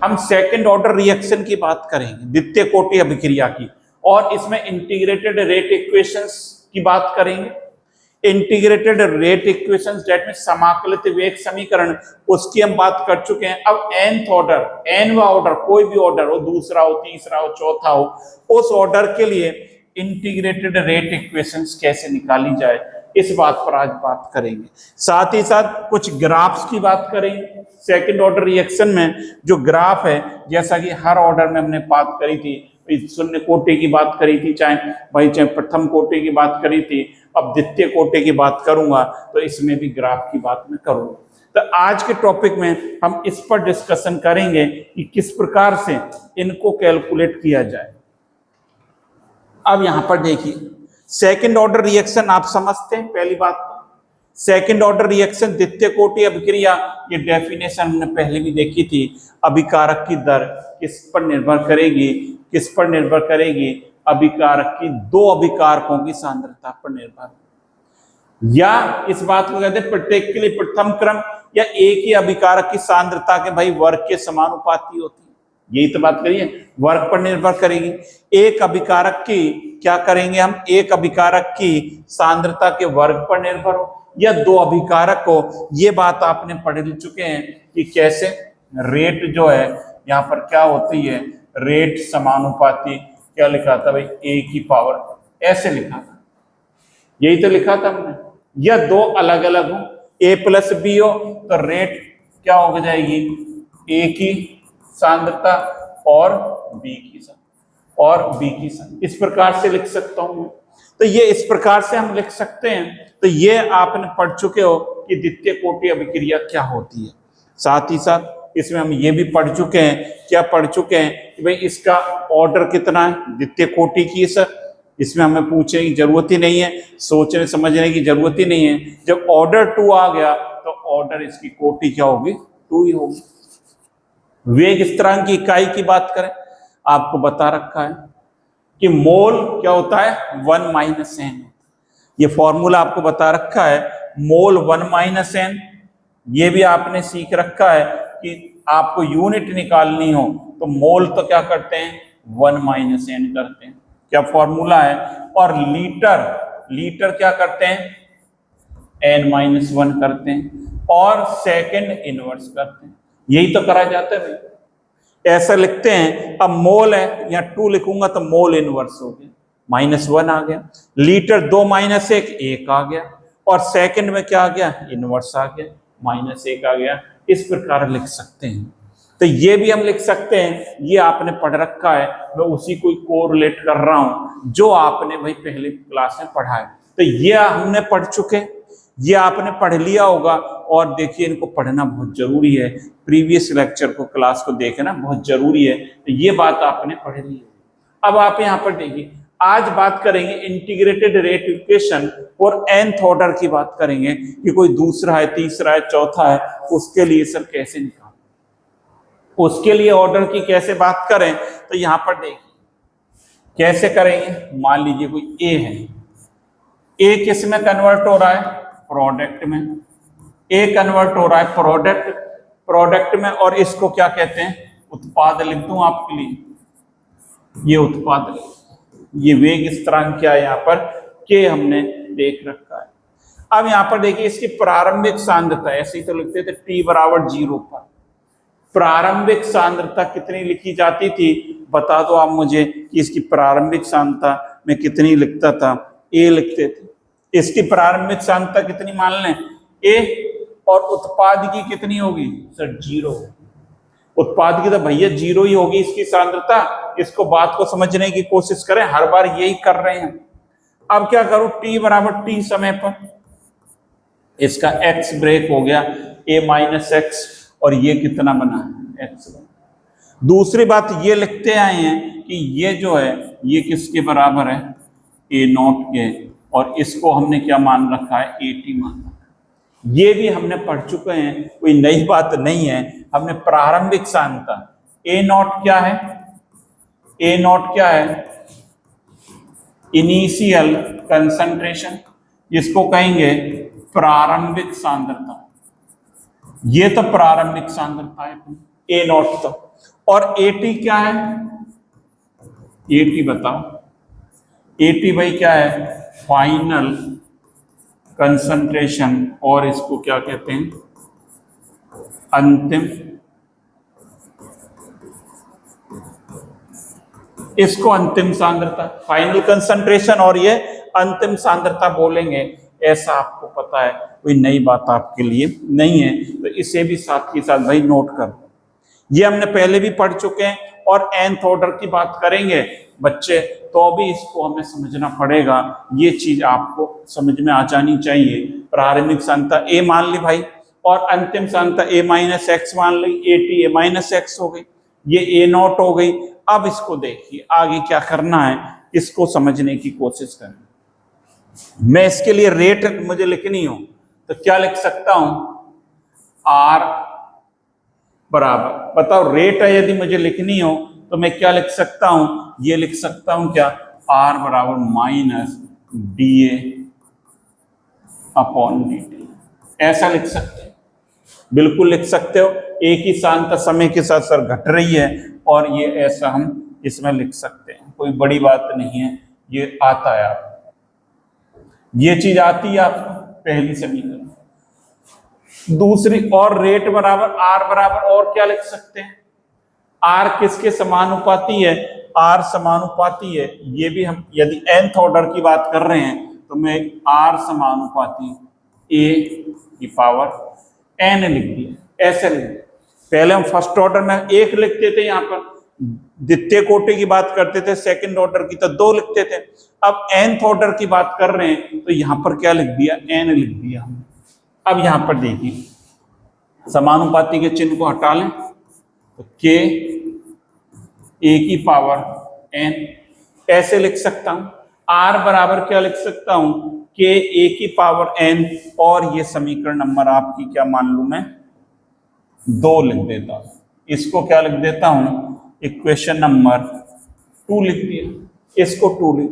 हम second order reaction की बात करेंगे, द्वितीय कोटि अभिक्रिया की, और इसमें इंटीग्रेटेड रेट इक्वेशंस की बात करेंगे। Integrated rate equations that mean समाकलित वेग समीकरण, उसकी हम बात कर चुके हैं। अब nth ऑर्डर, nवां ऑर्डर, कोई भी ऑर्डर हो, दूसरा हो, तीसरा हो, चौथा हो, उस ऑर्डर के लिए इंटीग्रेटेड रेट इक्वेशंस कैसे निकाली जाए, इस बात पर आज बात करेंगे। साथ ही साथ कुछ ग्राफ्स की बात करेंगे। सेकंड ऑर्डर रिएक्शन में जो ग्राफ है, जैसा कि हर ऑर्डर में हमने बात करी थी, शून्य कोटि की बात करी थी, चाहे प्रथम कोटि की बात करी थी, अब द्वितीय कोटि की बात करूंगा, तो इसमें भी ग्राफ की बात मैं करूंगा। तो आज के टॉपिक में हम इस पर डिस्कशन करेंगे कि किस प्रकार से इनको कैलकुलेट किया जाए। अब यहां पर देखिए, सेकंड ऑर्डर रिएक्शन आप समझते हैं। पहली बात, सेकंड ऑर्डर रिएक्शन द्वितीय कोटि अभिक्रिया, ये डेफिनेशन हमने पहले भी देखी थी। अभिकारक की दर किस पर निर्भर करेगी, किस पर निर्भर करेगी, अभिकारक की दो अभिकारकों की सांद्रता पर निर्भर, या इस बात को कहते हैं प्रत्येक के लिए प्रथम क्रम या एक ही अभिकारक की सांद्रता के भाई वर्ग के समानुपाती होती है। यही तो बात करिए, वर्ग पर निर्भर करेगी। एक अभिकारक की क्या करेंगे हम, एक अभिकारक की सांद्रता के वर्ग पर निर्भर हो या दो अभिकारक हो। ये बात आपने पढ़ चुके हैं कि कैसे रेट जो है यहाँ पर क्या होती है, रेट समानुपाती, क्या लिखा था भाई, ए की पावर, ऐसे लिखा था, यही तो लिखा था हमने। या दो अलग अलग हो, ए प्लस बी हो, तो रेट क्या हो जाएगी, ए की सांद्रता और बी की सांद्रता, इस प्रकार से लिख सकता हूं मैं। तो ये इस प्रकार से हम लिख सकते हैं। तो ये आपने पढ़ चुके हो कि द्वितीय कोटि अभिक्रिया क्या होती है। साथ ही साथ इसमें हम ये भी पढ़ चुके हैं, क्या पढ़ चुके हैं कि भाई इसका ऑर्डर कितना है द्वितीय कोटि की, सर इसमें हमें पूछने की जरूरत ही नहीं है, सोचने समझने की जरूरत ही नहीं है। जब ऑर्डर 2 आ गया तो ऑर्डर इसकी कोटि क्या होगी, 2 ही होगी। वेग स्थिरांक की इकाई की बात करें, आपको बता रखा है कि मोल क्या होता है, 1 - n। ये फॉर्मूला आपको बता रखा है, मोल 1 - n। ये भी आपने सीख रखा है कि आपको यूनिट निकालनी हो तो मोल तो क्या करते हैं, 1 - n करते हैं, क्या फॉर्मूला है। और लीटर क्या करते हैं, n-1 करते हैं, और सेकंड इनवर्स करते हैं। यही तो करा जाता है भाई, ऐसा लिखते हैं। अब मोल है, यहाँ 2 लिखूंगा तो मोल इनवर्स हो गया, -1 आ गया। लीटर 2 - 1 आ गया, और सेकंड में क्या आ गया, इनवर्स आ गया, -1 आ गया। इस प्रकार लिख सकते हैं। तो ये भी हम लिख सकते हैं, ये आपने पढ़ रखा है, मैं उसी को कोरिलेट कर रहा हूं जो आपने भाई पहले क्लास में पढ़ा है। तो ये हमने पढ़ चुके, ये आपने पढ़ लिया होगा। और देखिए, इनको पढ़ना बहुत जरूरी है, प्रीवियस लेक्चर को, क्लास को देखना बहुत जरूरी है। तो ये बात आपने पढ़ ली है। अब आप यहाँ पर देखिए, आज बात करेंगे इंटीग्रेटेड रेट इक्वेशन और nth ऑर्डर की बात करेंगे कि कोई दूसरा है, तीसरा है, चौथा है, उसके लिए सर कैसे निकालें, उसके लिए ऑर्डर की कैसे बात करें। तो यहां पर देखिए कैसे करेंगे। मान लीजिए कोई ए है, ए किस में कन्वर्ट हो रहा है, प्रोडक्ट में। ए कन्वर्ट हो रहा है प्रोडक्ट में, और इसको क्या कहते हैं, उत्पाद लिख दूं आपके लिए, ये उत्पाद, ये वेग स्थिरांक क्या है यहाँ पर, के हमने देख रखा है। अब यहाँ पर देखिए, इसकी प्रारंभिक सांद्रता, ऐसे ही तो लिखते थे, t = 0 पर प्रारंभिक सांद्रता कितनी लिखी जाती थी, बता दो आप मुझे कि इसकी प्रारंभिक सांद्रता में कितनी लिखता था, ए लिखते थे। इसकी प्रारंभिक सांद्रता कितनी मान लें, ए, और उत्पाद की कितनी होगी सर, 0। उत्पाद की तो भैया 0 ही होगी इसकी सांद्रता। इसको बात को समझने की कोशिश करें, हर बार यही कर रहे हैं। अब क्या करूं, t = t समय पर इसका x ब्रेक हो गया, a - x, और ये कितना बना है, x। दूसरी बात ये लिखते आए हैं कि ये जो है ये किसके बराबर है, a0 के, और इसको हमने क्या मान रखा है, at मान रखा है। ये भी हमने पढ़ चुके हैं, कोई नई बात नहीं है। हमने प्रारंभिक सांद्रता, a0 क्या है, a0 क्या है, इनिशियल कंसंट्रेशन, इसको कहेंगे प्रारंभिक सांद्रता। ये तो प्रारंभिक सांद्रता है a0। तो और एटी क्या है, एटी बताओ, एटी भाई क्या है, फाइनल कंसंट्रेशन, और इसको क्या कहते हैं, अंतिम, इसको अंतिम सांद्रता, फाइनल कंसंट्रेशन, और ये अंतिम सांद्रता बोलेंगे। ऐसा आपको पता है, कोई नई बात आपके लिए नहीं है, तो इसे भी साथ ही साथ भाई नोट कर, ये हमने पहले भी पढ़ चुके हैं। और nth ऑर्डर की बात करेंगे बच्चे, तो भी इसको हमें समझना पड़ेगा, ये चीज आपको समझ में आ जानी चाहिए। प्रारंभिक सांद्रता a मान ली भाई, और अंतिम सांद्रता a-x मान ली, एटी a-x हो गई, ये a0 हो गई। अब इसको देखिए आगे क्या करना है, इसको समझने की कोशिश करें। मैं इसके लिए रेट मुझे लिखनी हो तो क्या लिख सकता हूं, R बराबर, बताओ रेट है यदि मुझे लिखनी हो तो मैं क्या लिख सकता हूं, ये लिख सकता हूं क्या, R बराबर माइनस dA अपॉन dt, ऐसा लिख सकते हैं, बिल्कुल लिख सकते हो। एक ही सांद्रता समय के साथ सर घट रही है, और ये ऐसा हम इसमें लिख सकते हैं, कोई बड़ी बात नहीं है, ये आता है आपको, ये चीज आती है आपको पहली समीकरण। दूसरी, और रेट बराबर R बराबर, और क्या लिख सकते हैं, R किसके समानुपाती है, R समानुपाती है, ये भी हम यदि nth ऑर्डर की बात कर रहे हैं तो मैं R समानुपाती a की पावर n लिख दिया, ऐसे लिख दिया। पहले हम फर्स्ट ऑर्डर में एक लिखते थे, यहाँ पर द्वितीय कोटि की बात करते थे, सेकंड ऑर्डर की तो 2 लिखते थे। अब nth ऑर्डर की बात कर रहे हैं तो यहां पर क्या लिख दिया, n लिख दिया हमने। अब यहां पर देखिए समानुपाती के चिन्ह को हटा लें तो k a की पावर n, ऐसे लिख सकता हूं। R बराबर क्या लिख सकता हूं, k a की पावर n, और ये समीकरण नंबर आपकी क्या मान लू मैं, 2 लिख देता हूं। इसको क्या लिख देता हूं, इक्वेशन नंबर 2 लिख दिया, इसको 2 लिख,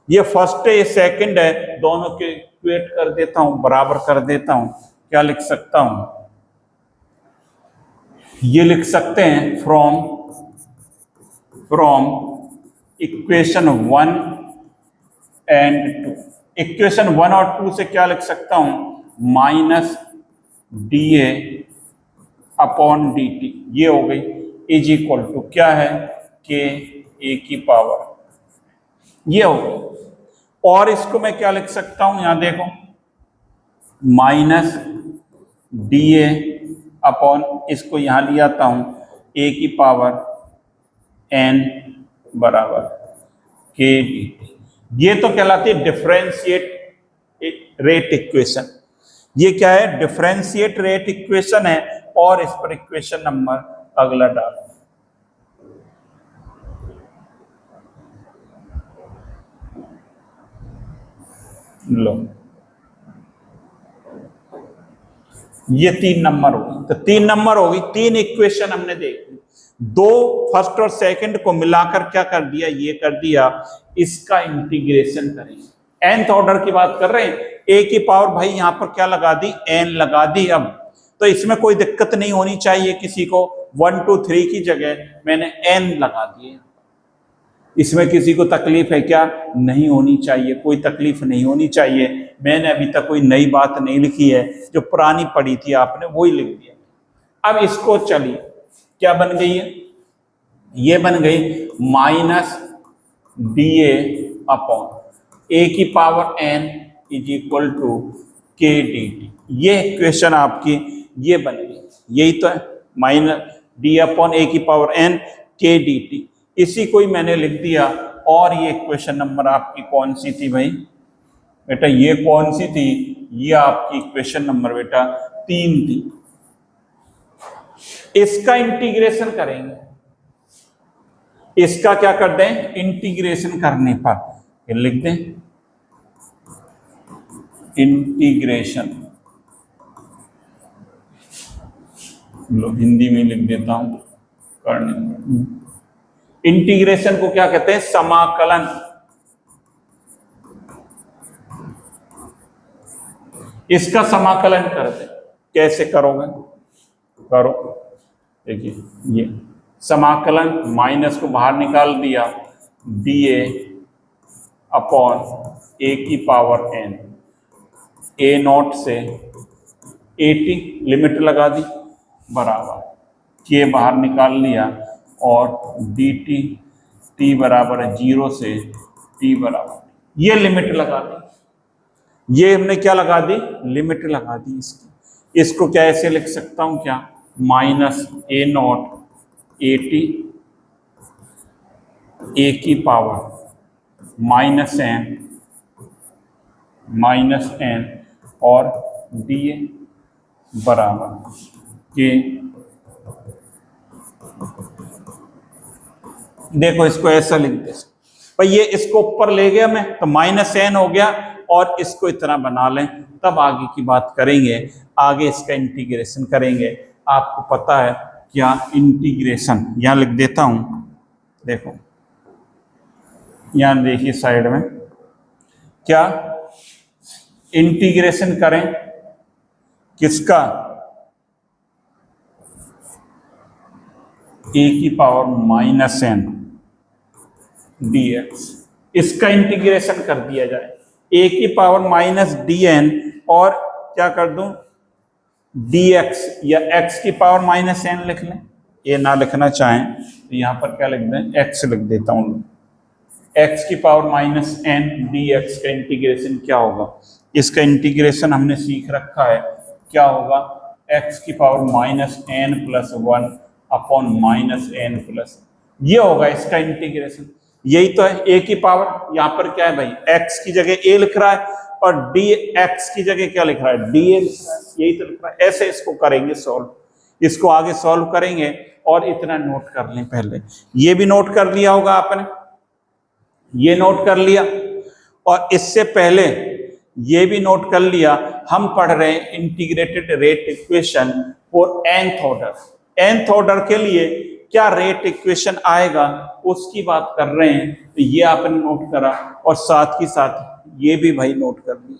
ये फर्स्ट है ये सेकंड है, दोनों के इक्वेट कर देता हूं, बराबर कर देता हूं। क्या लिख सकता हूं, ये लिख सकते हैं फ्रॉम इक्वेशन 1 एंड 2, इक्वेशन 1 और 2 से क्या लिख सकता हूं, माइनस dA अपॉन dt, ये हो गई, इज इक्वल टू क्या है, k a की पावर, ये हो गई। और इसको मैं क्या लिख सकता हूं, यहां देखो, माइनस dA अपॉन, इसको यहां ले आता हूं, a की पावर n बराबर k dt, ये तो कहलाती है डिफरेंशिएट रेट इक्वेशन। ये क्या है, डिफरेंशिएट रेट इक्वेशन है, और इस पर इक्वेशन नंबर अगला डाल, लो, ये 3 नंबर होगी, तो 3 नंबर होगी, 3 इक्वेशन हमने देख ली, 2 फर्स्ट और सेकंड को मिलाकर क्या कर दिया, ये कर दिया, इसका इंटीग्रेशन करेंगे। nth ऑर्डर की बात कर रहे हैं, a की पावर भाई यहां पर क्या लगा दी, n लगा दी। अब तो इसमें कोई दिक्कत नहीं होनी चाहिए किसी को, 1 2 3 की जगह मैंने n लगा दिए, इसमें किसी को तकलीफ है क्या, नहीं होनी चाहिए, कोई तकलीफ नहीं होनी चाहिए। मैंने अभी तक कोई नई बात नहीं लिखी है, जो पुरानी पढ़ी थी आपने वही लिख दिया। अब इसको चलिए क्या बन गई है, ये बन गई माइनस dA अपॉन a की power n is equal to k dt, ये इक्वेशन आपकी ये बन गई, यही तो है, माइनस d अपॉन a की पावर n k dt, इसी को ही मैंने लिख दिया। और ये इक्वेशन नंबर आपकी कौन सी थी भाई बेटा, ये कौन सी थी, ये आपकी इक्वेशन नंबर बेटा 3 थी। इसका इंटीग्रेशन करेंगे, इसका क्या कर दें, इंटीग्रेशन करने पर लिख दें इंटीग्रेशन, लो हिंदी में लिख देता हूं, करने पर इंटीग्रेशन को क्या कहते हैं, समाकलन। इसका समाकलन कर दे, कैसे करोगे, करो, देखिए ये समाकलन माइनस को बाहर निकाल दिया, dA अपॉन a की पावर n, a नॉट से AT लिमिट लगा दी बराबर k बाहर निकाल लिया और dt t बराबर है 0 से t बराबर, ये लिमिट लगा दी। ये हमने क्या लगा दी? लिमिट लगा दी इसकी। इसको क्या ऐसे लिख सकता हूं क्या? Minus a not AT a की पावर माइनस n और dA बराबर के, देखो इसको ऐसा लिख दे भाई, ये इसको ऊपर ले गया मैं तो माइनस n हो गया, और इसको इतना बना लें, तब आगे की बात करेंगे। आगे इसका इंटीग्रेशन करेंगे। आपको पता है क्या इंटीग्रेशन, यहां लिख देता हूं, देखो यहां देखिए साइड में, क्या इंटीग्रेशन करें किसका? a की पावर माइनस n dx, इसका इंटीग्रेशन कर दिया जाए, a की पावर माइनस dn, और क्या कर दूं? dx, या x की पावर माइनस n लिख लें। ये ना लिखना चाहें तो यहां पर क्या लिख दें? x लिख देता हूं। x की पावर माइनस n dx का इंटीग्रेशन क्या होगा? इसका इंटीग्रेशन हमने सीख रखा है, क्या होगा? x की power minus n plus 1 upon minus n plus, ये होगा इसका इंटीग्रेशन। यही तो है a की पावर, यहाँ पर क्या है भाई? x की जगह a लिख रहा है, और dx की जगह क्या लिख रहा है? dA लिख रहा है, यही तो लिख रहा है। ऐसे इसको करेंगे सॉल्व, इसको आगे सॉल्व करेंगे। और इतना नोट कर लें, पहले ये भी नोट कर लिया होगा आपने, ये नोट कर लिया, और इससे पहले ये भी नोट कर लिया, हम पढ़ रहे हैं integrated rate equation for nth order. nth order के लिए क्या रेट इक्वेशन आएगा उसकी बात कर रहे हैं, तो ये आपने नोट करा, और साथ ही साथ ये भी भाई नोट कर लिया,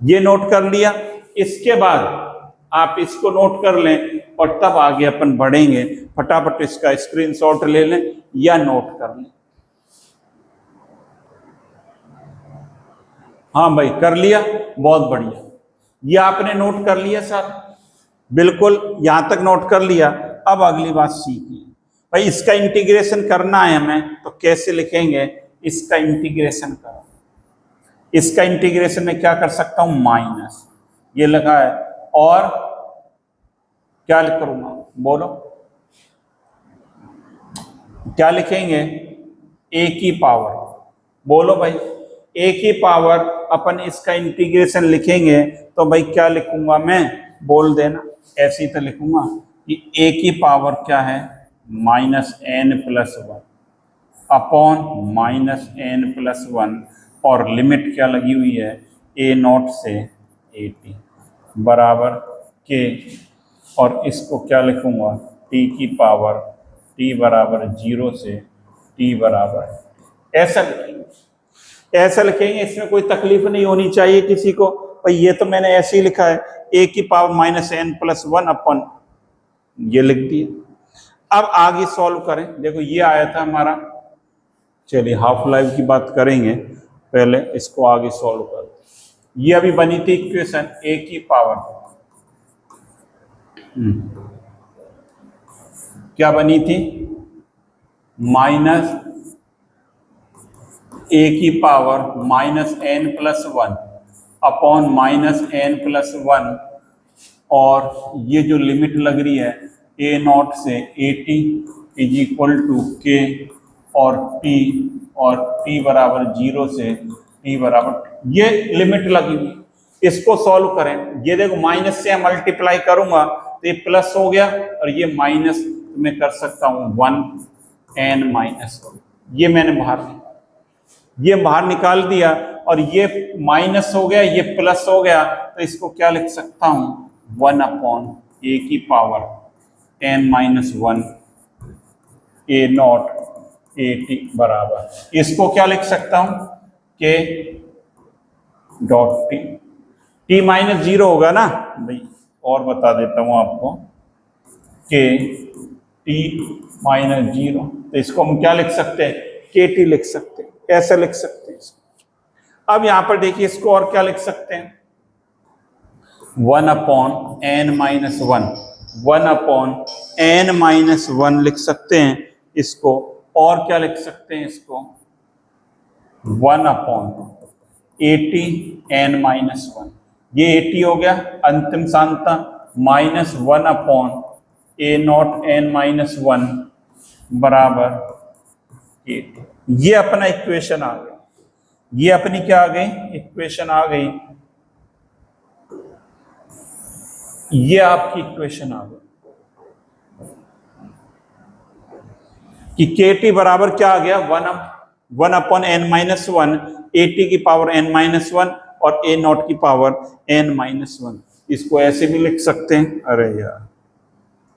ये नोट कर लिया। इसके बाद आप इसको नोट कर लें, और तब आगे अपन बढ़ेंगे। फटाफट इसका स्क्रीनशॉट ले लें या नोट कर लें। हाँ भाई कर लिया, बहुत बढ़िया, ये आपने नोट कर लिया सर, बिल्कुल यहां तक नोट कर लिया। अब अगली बात सीखिए भाई, इसका इंटीग्रेशन करना है हमें, तो कैसे लिखेंगे? इसका इंटीग्रेशन करो, इसका इंटीग्रेशन में क्या कर सकता हूं? माइनस, ये लगा है, और क्या लिख करूंगा? बोलो क्या लिखेंगे? a की पावर, बोलो भाई, a की पावर अपन इसका इंटीग्रेशन लिखेंगे तो भाई क्या लिखूंगा मैं? बोल देना, ऐसे ही तो लिखूंगा कि a की पावर क्या है? Minus n plus 1 upon minus n plus 1, और लिमिट क्या लगी हुई है? a नॉट से AT बराबर के, और इसको क्या लिखूंगा? t की पावर t बराबर 0 से t बराबर, ऐसा लिखेंगे, ऐसा लिखेंगे। इसमें कोई तकलीफ नहीं होनी चाहिए किसी को। भाई ये तो मैंने ऐसे ही लिखा है, a की पावर माइनस n प्लस 1 अपन, ये लिख दिया। अब आगे सॉल्व करें। देखो ये आया था हमारा, चलिए हाफ लाइफ की बात करेंगे, पहले इसको आगे सॉल्व कर। ये अभी बनी थी इक्वेशन a की पावर, क्या बनी थी? माइनस a की power minus n plus 1 upon minus n plus 1, और ये जो लिमिट लग रही है a नॉट से AT is equal to k और t बराबर 0 से t बराबर, ये लिमिट लगी हुई। इसको सॉल्व करें। ये देखो माइनस से मल्टीप्लाई करूंगा तो ये प्लस हो गया, और ये माइनस मैं कर सकता हूं 1n माइनस, ये मैंने ये बाहर निकाल दिया, और ये माइनस हो गया, ये प्लस हो गया, तो इसको क्या लिख सकता हूं? 1 अपॉन a की power n minus 1 a not AT बराबर, इसको क्या लिख सकता हूं? k डॉट t माइनस 0 होगा ना भाई, और बता देता हूं आपको, k टी माइनस 0, तो इसको हम क्या लिख सकते हैं, के टी लिख सकते हैं, ऐसे लिख सकते हैं इसको। अब यहां पर देखिए इसको और क्या लिख सकते हैं, 1/n-1, 1/n-1 लिख सकते हैं इसको। और क्या लिख सकते हैं इसको, 1/80n-1, ये 80 हो गया अंतिम सांता, माइनस 1/a0n-1 बराबर 80। ये अपना इक्वेशन आ गया, ये अपनी क्या आ गई, इक्वेशन आ गई, ये आपकी इक्वेशन आ गई कि के टी बराबर क्या आ गया, 1/n-1, 80 की पावर n-1 और a0 की पावर n-1। इसको ऐसे भी लिख सकते हैं, अरे यार,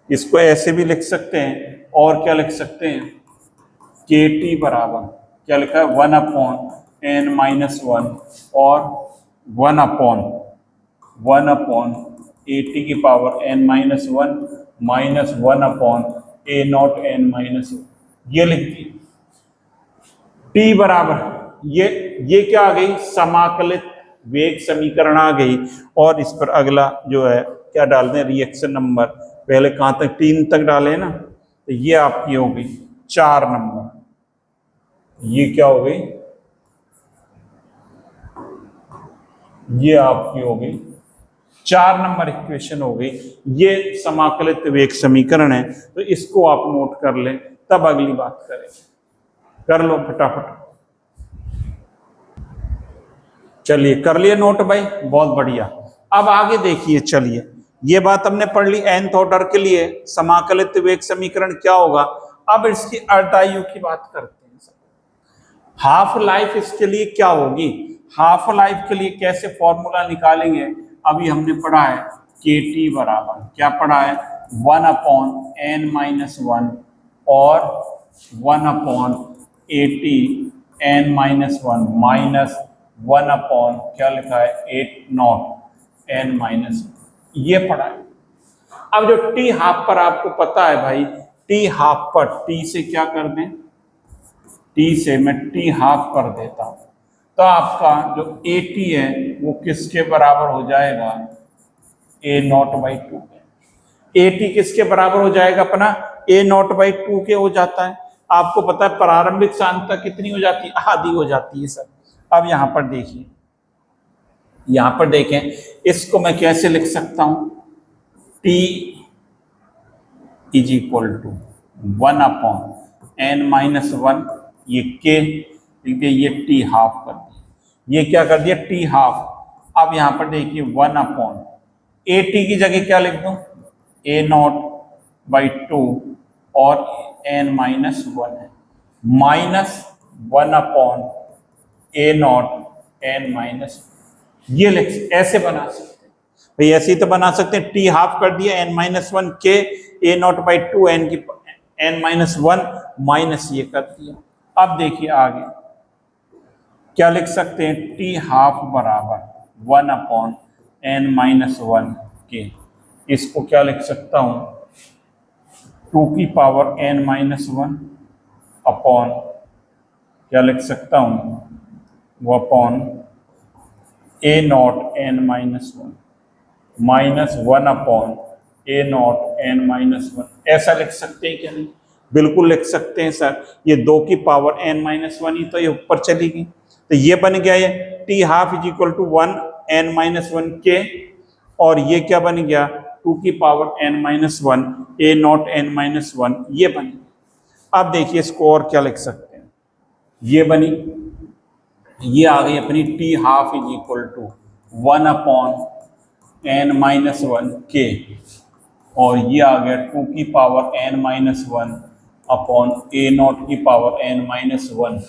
इसको ऐसे भी लिख सकते हैं। और क्या लिख सकते हैं, के टी बराबर क्या लिखा है, 1/n-1 और 1/80 की पावर n-1 माइनस 1/a0n-1, ये लिख दी। टी बराबर ये क्या आ गई, समाकलित वेग समीकरण आ गई। और इस पर अगला जो है क्या डाल दें, रिएक्शन नंबर, पहले कहां तक, 3 तक डाले ना, तो ये आपकी हो गई 4 नंबर, ये क्या हो गई, ये आपकी हो गई 4 नंबर इक्वेशन हो गई। ये समाकलित वेग समीकरण है, तो इसको आप नोट कर लें, तब अगली बात करेंगे। कर लो फटाफट, चलिए कर लिए नोट भाई, बहुत बढ़िया। अब आगे देखिए, चलिए ये बात हमने पढ़ ली, nth ऑर्डर के लिए समाकलित वेग समीकरण क्या होगा। अब इसकी अर्धायु की बात करते हैं। हाफ लाइफ इसके लिए क्या होगी, हाफ लाइफ के लिए कैसे फॉर्मूला निकालेंगे, अभी हमने पढ़ा है के टी बराबर क्या पढ़ा है, 1/n-1 और 1/80n-1 माइनस 1/ क्या लिखा है, 8/n-, ये पढ़ा है। अब जो टी हाफ पर आपको पता है भाई, टी हाफ पर टी से क्या कर दें, टी से मैं टी हाफ कर देता हूं, तो आपका जो 80 है वो किसके बराबर हो जाएगा, a0/2। 80 किसके बराबर हो जाएगा अपना, a0/2 के हो जाता है। आपको पता है प्रारंभिक सांद्रता कितनी हो जाती है, आधी हो जाती है सर। अब यहां पर देखिए, यहां पर देखें, इसको मैं कैसे लिख सकता हूं, T is equal to 1/n-1, ये के, ये टी हाफ कर दिया, ये क्या कर दिया, टी हाफ। अब यहां पर देखिए 1/80 की जगह क्या लिख दूं, a0/2 और n-1 है, माइनस 1/a0n-, ये लिख, ऐसे बना सकते हैं भाई, ऐसे ही तो बना सकते हैं। टी हाफ कर दिया n-1 के, a0/2 n-1 माइनस ये कर दिया। अब देखिए आगे क्या लिख सकते हैं, टी हाफ बराबर 1/n-1 के, इसको क्या लिख सकता हूं, 2 की पावर n-1 अपॉन क्या लिख सकता हूं, वो अपॉन a0n-1 माइनस 1/a0n-1, ऐसा लिख सकते हैं क्या नहीं, बिल्कुल लिख सकते हैं सर। ये 2 की पावर n-1 ही तो ये ऊपर चली गई, तो ये बन गया ये t half is equal to 1/n-1 के, और ये क्या बन गया, 2 की पावर n-1 a0n-1, ये बन गया। अब देखिए इसको और क्या लिख सकते हैं, ये बनी, ये आ गई अपनी t half is equal to 1/n-1 के, और ये आ गया 2 की पावर n-1 अपॉन a0 की पावर n-1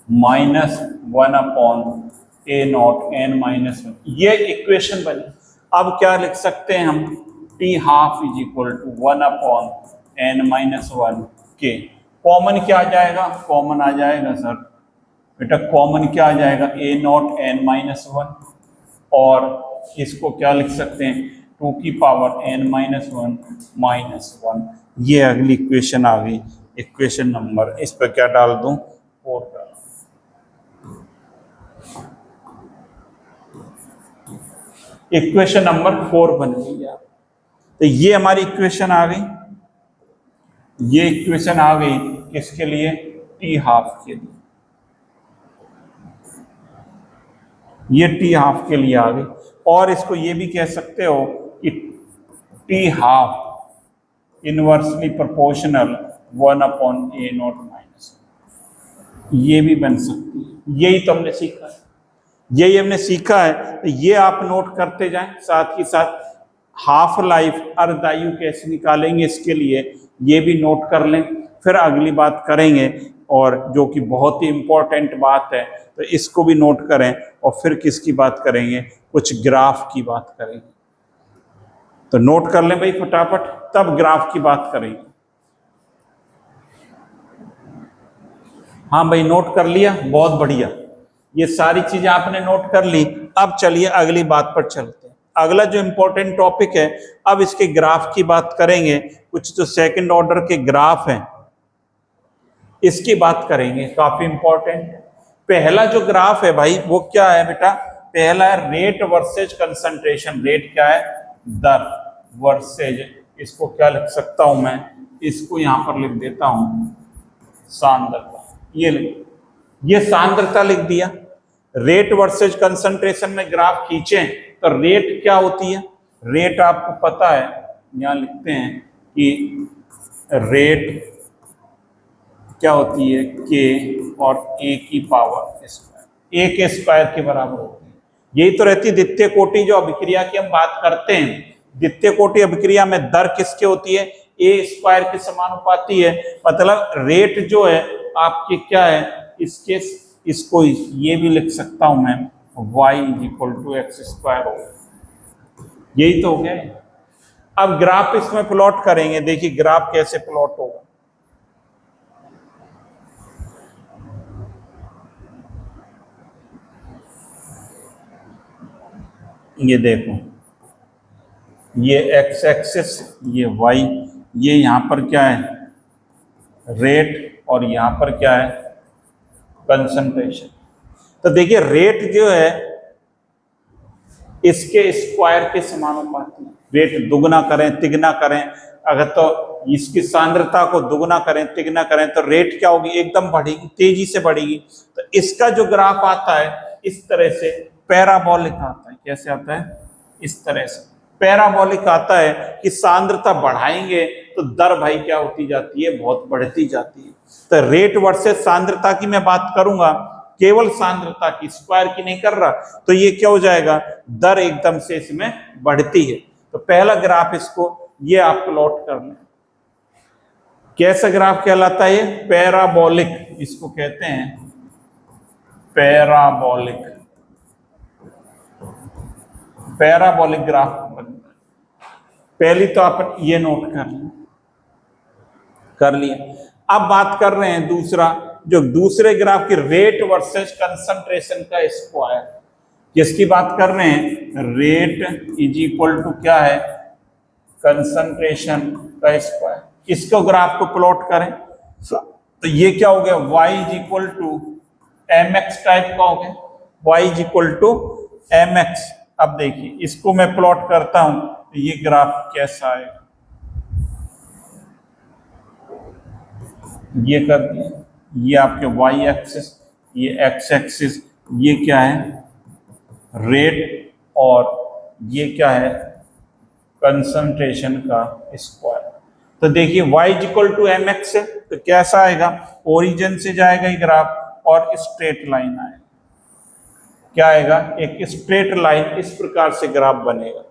माइनस 1/a0n-1, ये इक्वेशन बनी। अब क्या लिख सकते हैं हम, t half is equal to 1/n-1 के, कॉमन क्या आ जाएगा, कॉमन आ जाएगा सर बेटा, कॉमन क्या आ जाएगा, a0n-1, और इसको क्या लिख सकते हैं, 2 की पावर n माइनस वन। ये अगली इक्वेशन आ गई, इक्वेशन नंबर, इस पर क्या डाल दूं, 4 डाल। इक्वेशन नंबर 4 बन गई यार। तो ये हमारी इक्वेशन आ गई, ये इक्वेशन आ गई किसके लिए, टी हाफ के लिए, ये टी हाफ के लिए आ गई। और इसको ये भी कह सकते हो कि T half inversely proportional 1/a0 minus, ये भी बन सकती है। यही तो हमने सीखा है, यही हमने सीखा है। तो ये आप नोट करते जाएं, साथ ही साथ हाफ लाइफ अर्धायु कैसे निकालेंगे इसके लिए ये भी नोट कर लें। फिर अगली बात करेंगे, और जो कि बहुत ही इंपॉर्टेंट बात है, तो इसको भी नोट करें। और फिर किसकी बात करेंगे, कुछ ग्राफ की बात करेंगे। तो नोट कर लें भाई फटाफट, तब ग्राफ की बात करेंगे। हाँ भाई, नोट कर लिया, बहुत बढ़िया, ये सारी चीजें आपने नोट कर ली। अब चलिए अगली बात पर चलते हैं। अगला जो इंपॉर्टेंट टॉपिक है, अब इसके ग्राफ की बात करेंगे। कुछ जो सेकंड ऑर्डर के ग्राफ हैं इसकी बात करेंगे, काफी इंपॉर्टेंट। पहला जो ग्राफ है भाई वो क्या है बेटा, पहला है रेट वर्सेज कंसंट्रेशन। रेट क्या है, दर, वर्सेज, इसको क्या लिख सकता हूं मैं, इसको यहां पर लिख देता हूं सांद्रता। ये सांद्रता लिख दिया। रेट वर्सेज कंसंट्रेशन में ग्राफ खींचें तो रेट क्या होती है, रेट आपको पता है, यहां लिखते हैं कि रेट क्या होती है, के और ए की पावर स्क्वायर, ए के स्क्वायर के बराबर होती है। यही तो रहती है द्वितीय कोटि जो अभिक्रिया की हम बात करते हैं। द्वितीय कोटि अभिक्रिया में दर किसके होती है, ए स्क्वायर के समानुपाती है। मतलब रेट जो है आपकी क्या है, इसके, इसको ये भी लिख सकता हूं मैं, y = x² हो। यही तो हो गया। अब ग्राफ इसमें प्लॉट करेंगे, देखिए ग्राफ कैसे प्लॉट होगा। ये देखो, ये x एक्सिस, ये y, ये यहां पर क्या है रेट, और यहां पर क्या है कंसंट्रेशन। तो देखिए रेट जो है इसके स्क्वायर के समानुपाती। रेट दुगना करें तिगना करें, अगर तो इसकी सांद्रता को दुगना करें तिगना करें तो रेट क्या होगी, एकदम बढ़ेगी, तेजी से बढ़ेगी। तो इसका जो ग्राफ आता है इस तरह से पैराबोलिक आता है। कैसे आता है, इस तरह से पैराबोलिक आता है कि सांद्रता बढ़ाएंगे तो दर भाई क्या होती जाती है, बहुत बढ़ती जाती है। तो रेट वर्सेस सांद्रता की मैं बात करूंगा, केवल सांद्रता की, स्क्वायर की नहीं कर रहा, तो ये क्या हो जाएगा, दर एकदम से इसमें बढ़ती है। तो पहला ग्राफ इसको ये आप प्लॉट कर लें। कैसा ग्राफ कहलाता है ये, पैराबोलिक, इसको कहते हैं पैराबोलिक, पैराबोलिक ग्राफ बनता है। पहली तो आप ये नोट कर लिया। अब बात कर रहे हैं दूसरा, जो दूसरे ग्राफ की रेट वर्सेस कंसंट्रेशन का स्क्वायर, जिसकी बात कर रहे हैं, रेट = क्या है, कंसंट्रेशन का स्क्वायर। इसको ग्राफ को प्लॉट करें तो ये क्या हो गया, y = mx टाइप का हो गया, y = mx। अब देखिए इसको मैं प्लॉट करता हूं तो ये ग्राफ कैसा आएगा, ये कर दिया, ये आपके y एक्सिस, ये x एक्सिस, ये क्या है रेट, और ये क्या है कंसंट्रेशन का स्क्वायर। तो देखिए y = mx है, तो कैसा आएगा, ओरिजिन से जाएगा ये ग्राफ और स्ट्रेट लाइन आएगा। क्या आएगा, एक स्ट्रेट लाइन, इस प्रकार से ग्राफ बनेगा।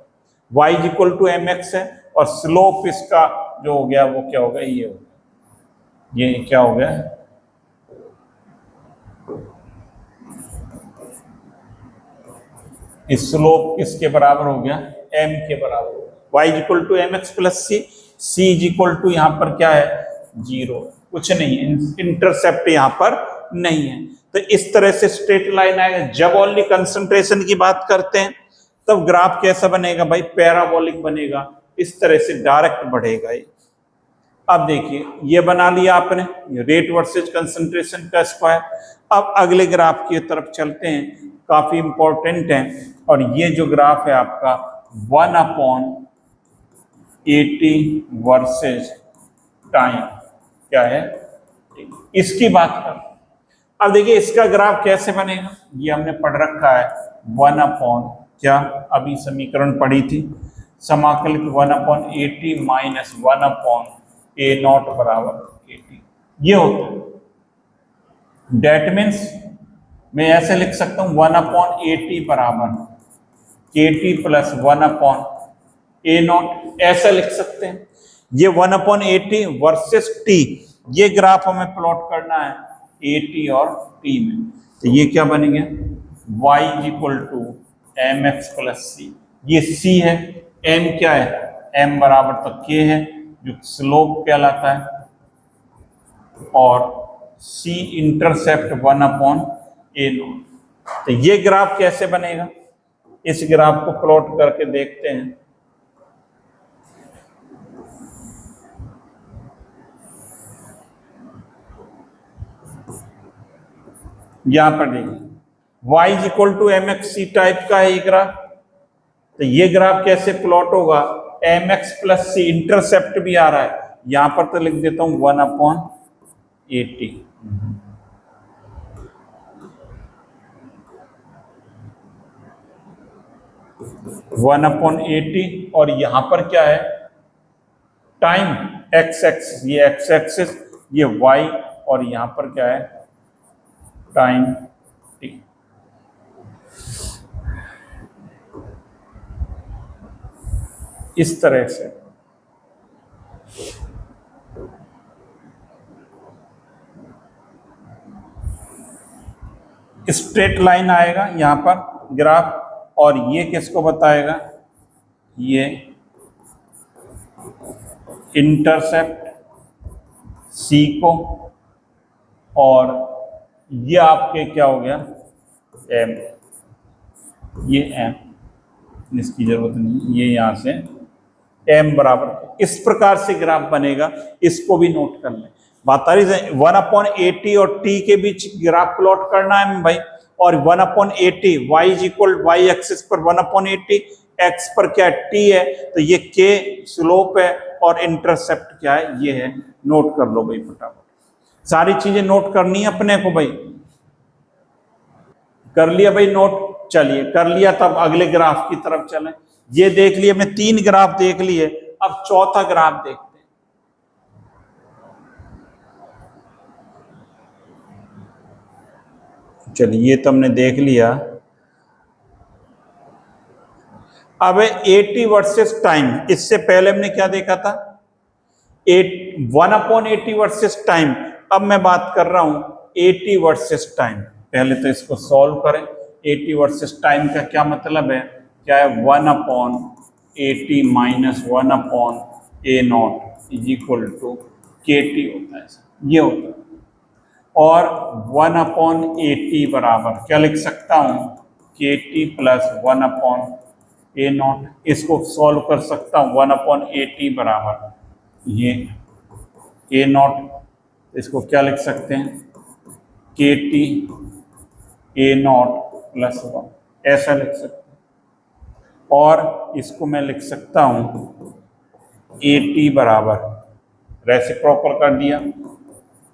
y = mx है और स्लोप इसका जो हो गया वो क्या होगा, ये हो गया, ये क्या हो गया, इस स्लोप किसके बराबर हो गया, m के बराबर हो गया। y = mx + c, c = यहाँ पर क्या है 0, कुछ नहीं है, इंटरसेप्ट यहाँ पर नहीं है। तो इस तरह से स्ट्रेट लाइन आएगा। जब ओनली कंसंट्रेशन की बात करते हैं तब ग्राफ कैसा बनेगा भाई, पैराबोलिक बनेगा, इस तरह से डायरेक्ट बढ़ेगा ये। अब देखिए ये बना लिया आपने, रेट वर्सेस कंसंट्रेशन का स्क्वायर। अब अगले ग्राफ की तरफ चलते हैं, काफी इंपॉर्टेंट है, और ये जो ग्राफ है आपका 1/80 वर्सेस टाइम क्या है, इसकी बात कर। अब देखिए इसका ग्राफ कैसे बनेगा, ये हमने पढ़ रखा है 1 क्या, अभी समीकरण पढ़ी थी, समाकलित 1/80 माइनस 1/A0 बराबर 80, ये होता है। डेट मीन्स मैं ऐसे लिख सकता हूं 1/80 बराबर KT प्लस 1/A0, ऐसा लिख सकते हैं। ये 1/80 वर्सेस T, ये ग्राफ हमें प्लॉट करना है AT और T में, तो ये क्या बनेगा, y equal to mx plus C, ये c है, m क्या है, m बराबर तो k है जो स्लोप कहलाता है, और c इंटरसेप्ट 1/A0। तो ये ग्राफ कैसे बनेगा, इस ग्राफ को प्लॉट करके देखते हैं। यहां पर देखिए y equal to mx c type का है ये ग्राफ, तो ये ग्राफ कैसे प्लॉट होगा, mx प्लस सी इंटरसेप्ट भी आ रहा है, यहां पर तो लिख देता हूं 1/80, और यहां पर क्या है, टाइम x एक्सिस, ये x एक्सिस, ये y, और यहां पर क्या है, टाइम t। इस तरह से स्ट्रेट लाइन आएगा यहां पर ग्राफ, और ये किसको बताएगा, ये इंटरसेप्ट C को, और ये आपके क्या हो गया M, ये M, इसकी जरूरत नहीं, ये यहां से M बराबर, इस प्रकार से ग्राफ बनेगा, इसको भी नोट कर लें। बात आ रही है 1/80 और T के बीच ग्राफ प्लॉट करना है भाई, और 1/80 y इक्वल y एक्सिस पर 1/80, x पर क्या t है, तो ये k स्लोप है, और इंटरसेप्ट क्या है, ये है, नोट कर लो भाई फटाफट, सारी चीजें नोट करनी है अपने को भाई। कर लिया भाई नोट, चलिए कर लिया, तब अगले ग्राफ की तरफ चलें। ये देख लिए हमने, 3 ग्राफ देख लिए, अब चौथा ग्राफ देखते हैं। चलिए ये तो हमने देख लिया, अब 80 वर्सेस टाइम, इससे पहले हमने क्या देखा था, 1/80 वर्सेस टाइम, अब मैं बात कर रहा हूं 80 वर्सेस टाइम। पहले तो इसको सॉल्व करें, 80 वर्सेस टाइम का क्या मतलब है, क्या है, 1/80 minus 1/A0 is equal to KT होता है, ये होता है, और 1/80 बराबर क्या लिख सकता हूं, KT प्लस 1/A0, इसको सॉल्व कर सकता हूं, 1/80 बराबर ये A0, इसको क्या लिख सकते हैं, KT A0 प्लस 1, ऐसा लिख सकते हैं, और इसको मैं लिख सकता हूं AT बराबर, रेसिप्रोकल कर दिया,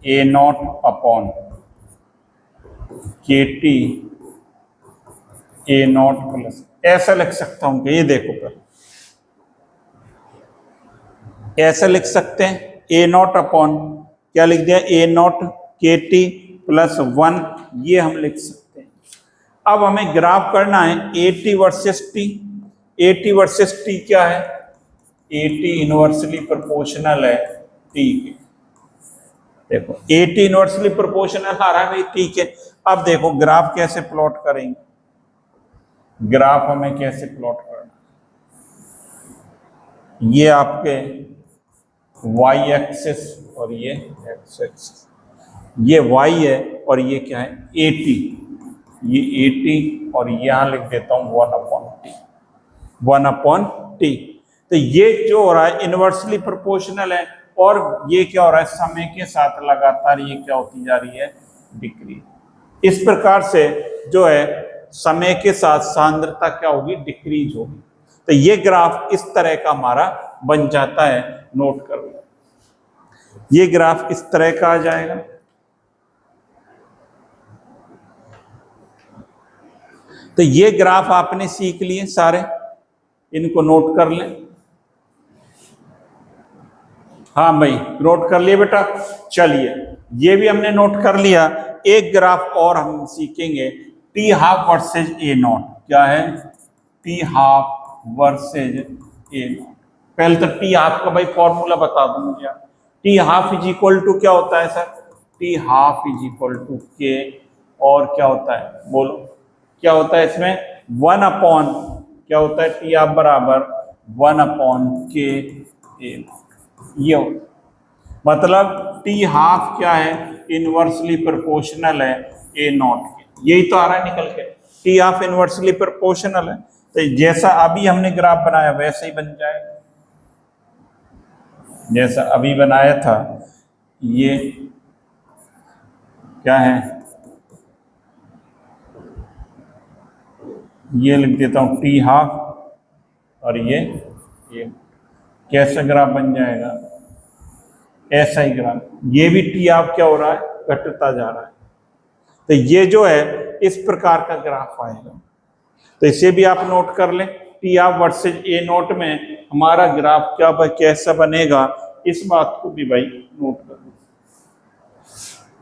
A0 upon KT A0 plus, ऐसा लिख सकता हूं कि ये देखो कर, ऐसा लिख सकते हैं, A0 अपॉन क्या लिख दिया, A0 KT प्लस 1, ये हम लिख सकते हैं। अब हमें ग्राफ करना है 80 वर्सेस T, 80 वर्सेस T क्या है, 80 इनवर्सली प्रोपोर्शनल है T के, देखो 80 इनवर्सली प्रोपोर्शनल आ रहा है भाई, ठीक है। अब देखो ग्राफ कैसे प्लॉट करेंगे, ग्राफ हमें कैसे प्लॉट करना, ये आपके y एक्सिस और ये x एक्सिस, ये y है और ये क्या है 80, ये 80, और यहां लिख देता हूं 1/T, 1/t। तो ये जो हो रहा है इनवर्सली प्रोपोर्शनल है, और ये क्या हो रहा है, समय के साथ लगातार ये क्या होती जा रही है, डिक्रीज। इस प्रकार से जो है समय के साथ सांद्रता क्या होगी, डिक्रीज होगी। तो ये ग्राफ इस तरह का हमारा बन जाता है, नोट कर लो। ये ग्राफ इस तरह का आ जाएगा। तो ये ग्राफ आपने सीख लिए सारे, इनको नोट कर लें। हाँ भाई, नोट कर लिए बेटा। चलिए, ये भी हमने नोट कर लिया। एक ग्राफ और हम सीखेंगे, T half versus A not. क्या है, T half versus A not. पहले तो टी हाफ का भाई फॉर्मूला बता दूं मुझे। T half is equal to क्या होता है sir, t half is equal to के, और क्या होता है, बोलो क्या होता है इसमें, 1 अपॉन क्या होता है, टी हाफ बराबर 1 अपॉन के ए नॉट। ये मतलब टी हाफ क्या है, इनवर्सली प्रोपोर्शनल है ए नॉट के। यही तो आ रहा है निकल के, टी हाफ इनवर्सली प्रोपोर्शनल है। तो जैसा अभी हमने ग्राफ बनाया वैसे ही बन जाएगा, जैसा अभी बनाया था। ये क्या है, ये लिख देता हूं टी हाफ, और ये कैसा ग्राफ बन जाएगा, ऐसा ही ग्राफ। ये भी टी हाफ क्या हो रहा है, घटता जा रहा है। तो ये जो है इस प्रकार का ग्राफ आएगा। तो इसे भी आप नोट कर लें, T half versus A note में हमारा ग्राफ क्या कैसा बनेगा, इस बात को भी भाई नोट कर लें।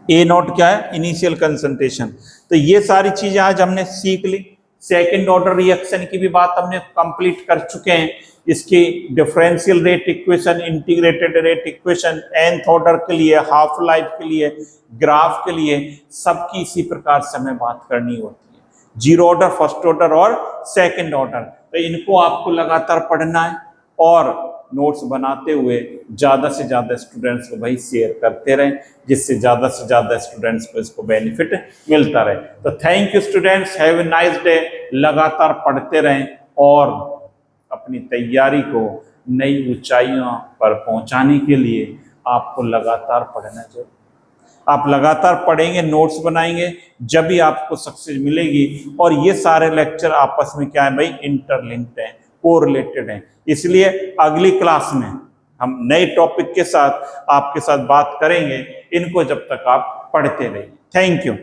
ए नोट क्या है, इनिशियल कंसंट्रेशन। तो ये सारी चीजें आज हमने सीख ली। सेकेंड ऑर्डर रिएक्शन की भी बात हमने कंप्लीट कर चुके हैं। इसकी differential rate equation, integrated rate equation, nth order के लिए, हाफ लाइफ के लिए, ग्राफ के लिए, सबकी इसी प्रकार से हमें बात करनी होती है। जीरो ऑर्डर, फर्स्ट ऑर्डर और सेकंड ऑर्डर। तो इनको आपको लगातार पढ़ना है, और नोट्स बनाते हुए ज़्यादा से ज़्यादा स्टूडेंट्स को भाई शेयर करते रहें, जिससे ज़्यादा से ज़्यादा स्टूडेंट्स को इसको बेनिफिट मिलता रहे। तो thank you students, have a nice day. लगातार पढ़ते रहें और अपनी तैयारी को नई ऊंचाइयों पर पहुंचाने के लिए आपको लगातार पढ़ना चाहिए। आप लगातार पढ़ेंगे, नोट्स बनाएंगे, जब भी आपको सक्सेस मिलेगी। और ये सारे लेक्चर आपस में क्या है भाई, इंटरलिंक्ड हैं, कोरिलेटेड हैं। इसलिए अगली क्लास में हम नए टॉपिक के साथ आपके साथ बात करेंगे। इनको जब तक आप पढ़ते रहिए। Thank you.